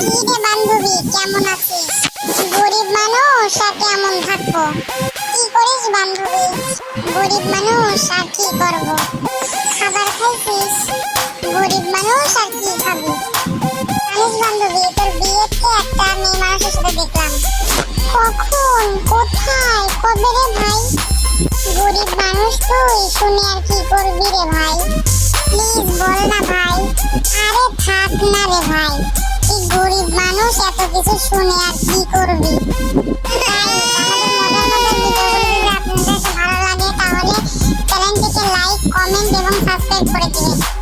কি রে বান্ধবী, কেমন আছিস? গরিব মানুষ আর কেমন থাকবো? কি করিস বান্ধবী? গরিব মানুষ আর কি করব? খাবার খাইছিস? গরিব মানুষ আর কি খাবি? জানিস বান্ধবী, তোর বিয়েতে একটা মেয়ে মানুষের সাথে দেখলাম। কখন, কোথায়, কবে রে ভাই? গরিব মানুষ তুই, শুনে আর কি করবি রে ভাই? প্লিজ বল না ভাই। আরে থাক না রে ভাই, এই গরিব মানুষ এত কিছু শুনে আর কি করবি? আমাদের মজার ভিডিওগুলো যদি আপনাদের কাছে ভালো লাগে তাহলে চ্যানেলটিকে লাইক, কমেন্ট এবং সাবস্ক্রাইব করে দিবেন।